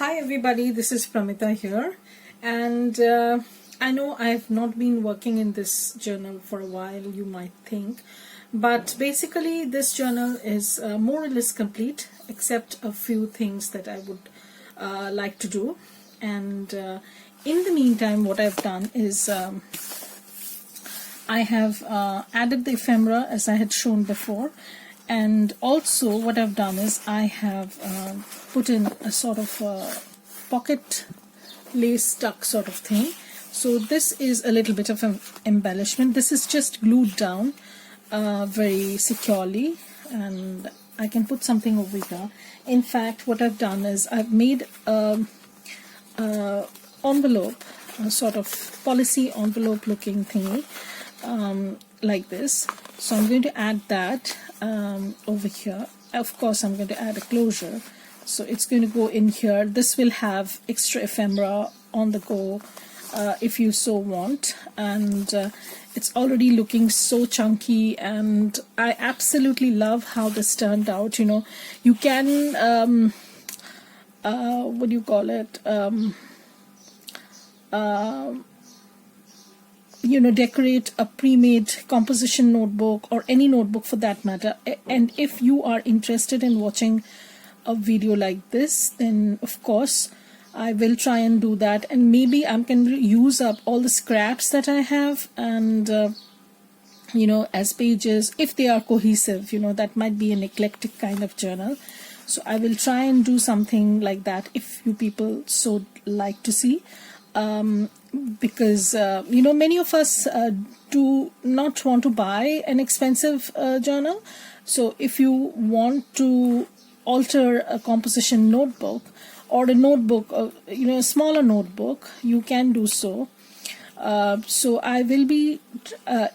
Hi everybody, this is Pramita here, and I know I've not been working in this journal for a while, you might think, but basically this journal is more or less complete except a few things that I would like to do. And in the meantime, what I've done is I have added the ephemera as I had shown before, and also what I've done is I have put in a sort of pocket lace tuck sort of thing. So this is a little bit of an embellishment. This is just glued down very securely, and I can put something over here. In fact, what I've done is I've made envelope, a sort of policy envelope looking thingy, like this. So I'm going to add that over here. Of course, I'm going to add a closure, so it's going to go in here. This will have extra ephemera on the go if you so want, and it's already looking so chunky, and I absolutely love how this turned out. You know, you can what do you call it, you know, decorate a pre-made composition notebook or any notebook for that matter. And if you are interested in watching a video like this, then of course I will try and do that, and maybe I can use up all the scraps that I have, and you know, as pages if they are cohesive. You know, that might be an eclectic kind of journal, so I will try and do something like that if you people so like to see. Because you know, many of us do not want to buy an expensive journal. So if you want to alter a composition notebook or a notebook, you know, a smaller notebook, you can do so. So I will be,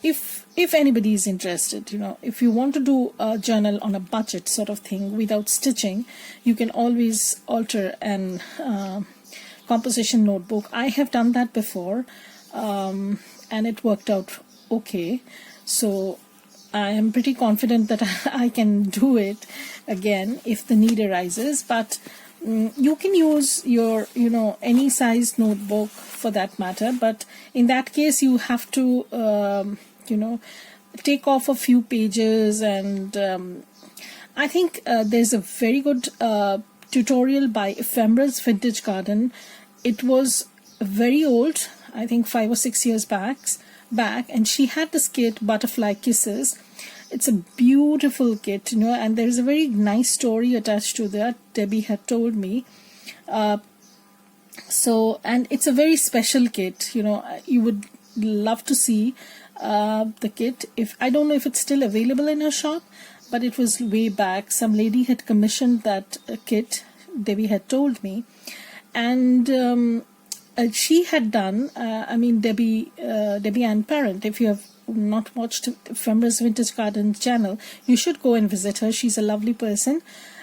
if anybody is interested, you know, if you want to do a journal on a budget sort of thing without stitching, you can always alter an composition notebook. I have done that before, and it worked out okay. So I am pretty confident that I can do it again if the need arises. But you can use your, you know, any size notebook for that matter. But in that case, you have to, you know, take off a few pages. And I think there's a very good tutorial by Ephemera's Vintage Garden. It was very old, I think 5 or 6 years back, and she had this kit, Butterfly Kisses. It's a beautiful kit, you know, and there's a very nice story attached to that, Debbie had told me. So, and it's a very special kit, you know. You would love to see the kit. If I don't know if it's still available in her shop, but it was way back. Some lady had commissioned that kit, Debbie had told me, and she had done, I mean, Debbie Ann Parent, if you have not watched Ephemera's Vintage Garden channel, you should go and visit her. She's a lovely person,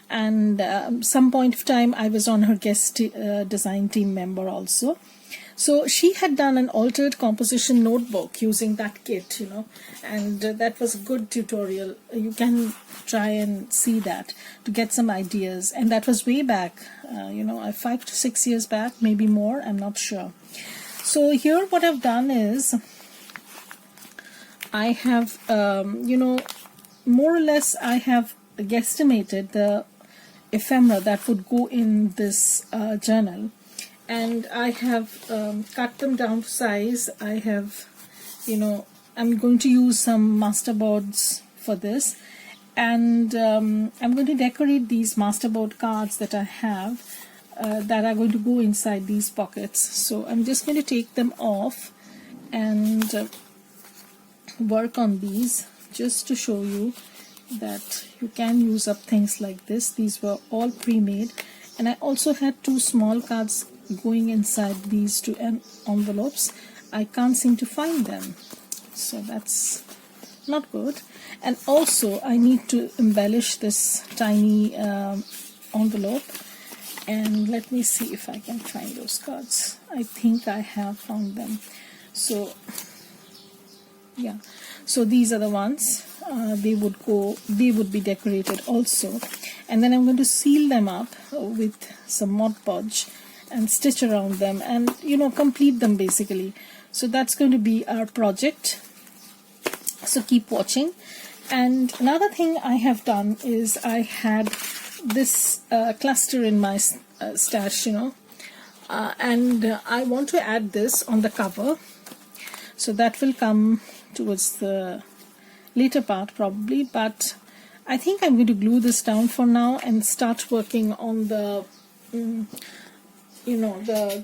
and some point of time I was on her guest design team member also. So she had done an altered composition notebook using that kit, you know, and that was a good tutorial. You can try and see that to get some ideas, and that was way back, you know, 5 to 6 years back, maybe more, I'm not sure. So here what I've done is I have, you know, more or less I have guesstimated the ephemera that would go in this journal. And I have cut them down to size. I have, you know, I'm going to use some masterboards for this, and I'm going to decorate these masterboard cards that I have that are going to go inside these pockets. So I'm just going to take them off and work on these just to show you that you can use up things like this. These were all pre-made, and I also had 2 small cards going inside these 2 envelopes. I can't seem to find them, so that's not good. And also I need to embellish this tiny envelope, and let me see if I can find those cards. I think I have found them. So yeah, so these are the ones. they would be decorated also. And then I'm going to seal them up with some Mod Podge and stitch around them and complete them basically. So that's going to be our project, so keep watching. And another thing I have done is I had this cluster in my stash, and I want to add this on the cover, so that will come towards the later part probably, but I think I'm going to glue this down for now and start working on the the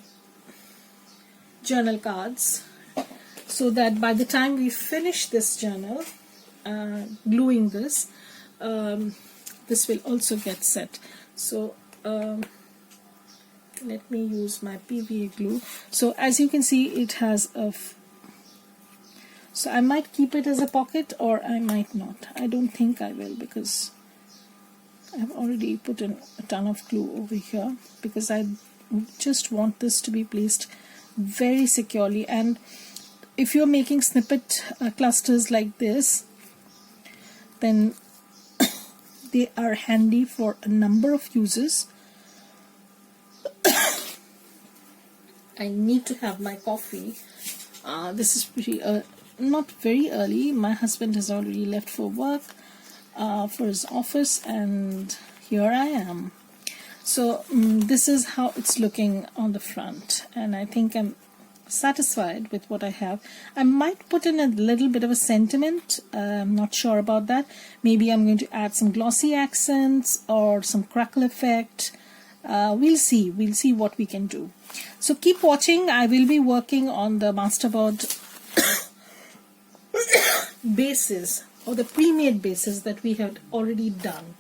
journal cards, so that by the time we finish this journal, gluing this, this will also get set. So let me use my PVA glue. So as you can see, it has a so I might keep it as a pocket or I might not. I don't think I will, because I've already put in a ton of glue over here, because I just want this to be placed very securely. And if you're making snippet clusters like this, then they are handy for a number of uses. I need to have my coffee. This is pretty not very early. My husband has already left for work, for his office, and here I am. So this is how it's looking on the front, and I think I'm satisfied with what I have. I might put in a little bit of a sentiment. I'm not sure about that. Maybe I'm going to add some glossy accents or some crackle effect. We'll see what we can do. So keep watching. I will be working on the masterboard bases, or the pre-made bases that we had already done.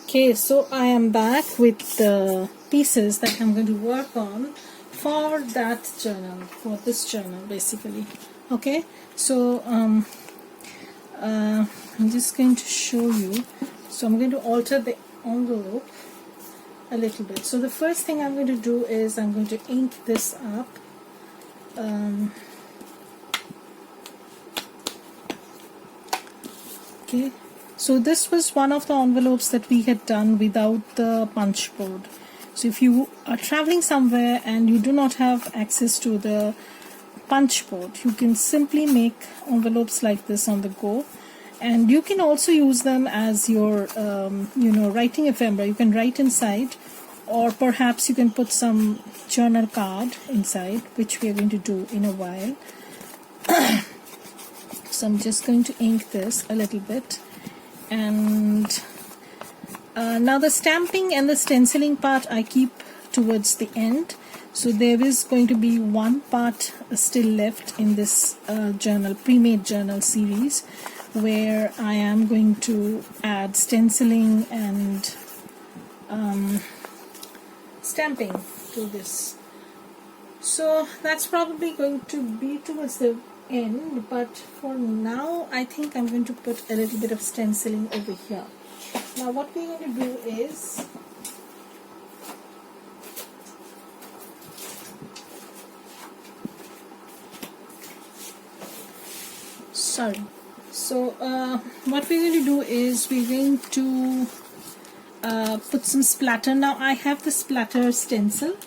Okay, so I am back with the pieces that I'm going to work on for that journal, for this journal basically. Okay, so I'm just going to show you. So I'm going to alter the envelope a little bit. So the first thing I'm going to do is I'm going to ink this up. Okay, so this was one of the envelopes that we had done without the punch board. So if you are traveling somewhere and you do not have access to the punch board, you can simply make envelopes like this on the go. And you can also use them as your writing ephemera. You can write inside, or perhaps you can put some journal card inside, which we are going to do in a while. So I'm just going to ink this a little bit. And now the stamping and the stenciling part I keep towards the end. So there is going to be one part still left in this journal, pre-made journal series, where I am going to add stenciling and stamping to this. So that's probably going to be towards the end, but for now I think I'm going to put a little bit of stenciling over here. Now what we're going to do is what we're going to do is we're going to put some splatter. Now I have the splatter stencil.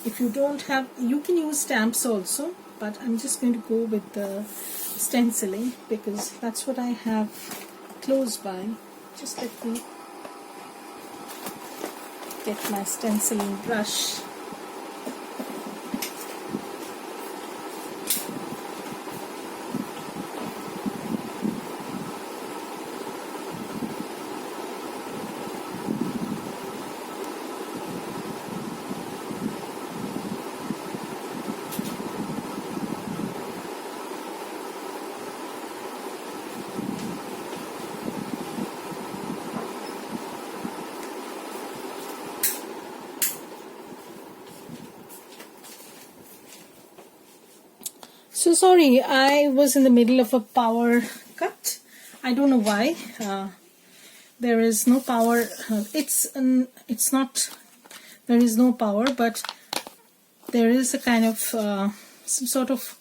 If you don't have, you can use stamps also, but I'm just going to go with the stenciling because that's what I have close by. Just let me get my stenciling brush. So sorry, I was in the middle of a power cut. I don't know why. There is no power. It's not. There is no power, but there is a kind of some sort of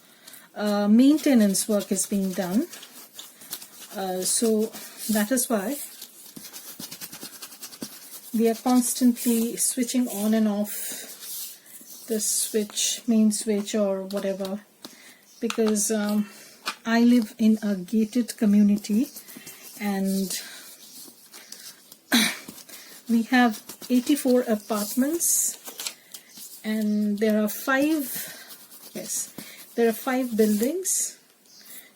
maintenance work is being done. So that is why we are constantly switching on and off the switch, main switch or whatever, because I live in a gated community and we have 84 apartments and there are 5 buildings.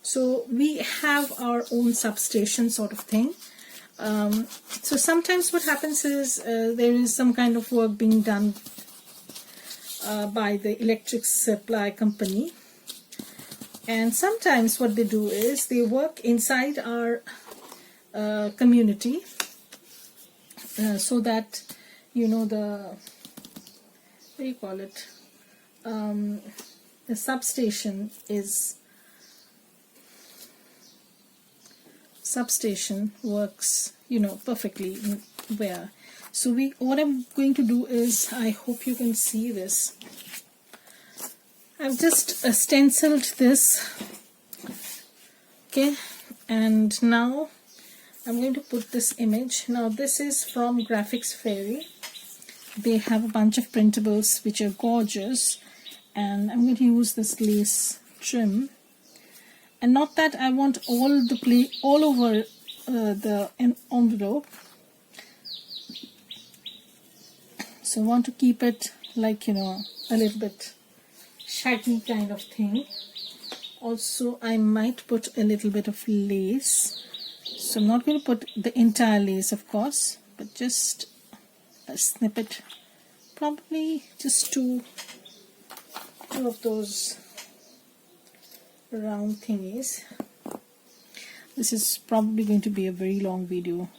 So we have our own substation sort of thing. So sometimes what happens is there is some kind of work being done by the electric supply company, and sometimes what they do is they work inside our community so that, you know, the, what do you call it, the substation works, you know, perfectly well. So what I'm going to do is, I hope you can see this, I've just stenciled this, okay, and now I'm going to put this image. Now this is from Graphics Fairy. They have a bunch of printables which are gorgeous, and I'm going to use this lace trim. And not that I want all the play all over the envelope. So I want to keep it like, you know, a little bit shaggy kind of thing. Also, I might put a little bit of lace. So I'm not going to put the entire lace, of course, but just a snippet. Probably just two of those round thingies. This is probably going to be a very long video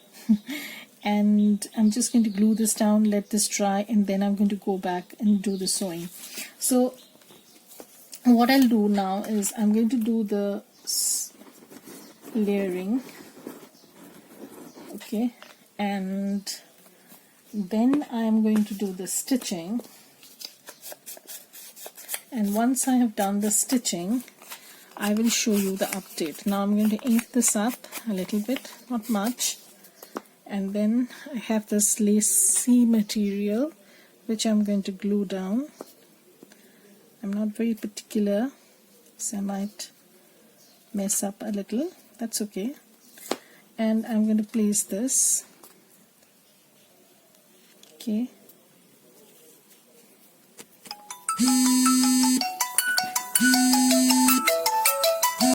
and I'm just going to glue this down, let this dry, and then I'm going to go back and do the sewing. So what I'll do now is I'm going to do the layering, okay, and then I'm going to do the stitching, and once I have done the stitching I will show you the update. Now I'm going to ink this up a little bit, not much, and then I have this lacy material which I'm going to glue down. I'm not very particular, so I might mess up a little, that's okay. And I'm going to place this, okay,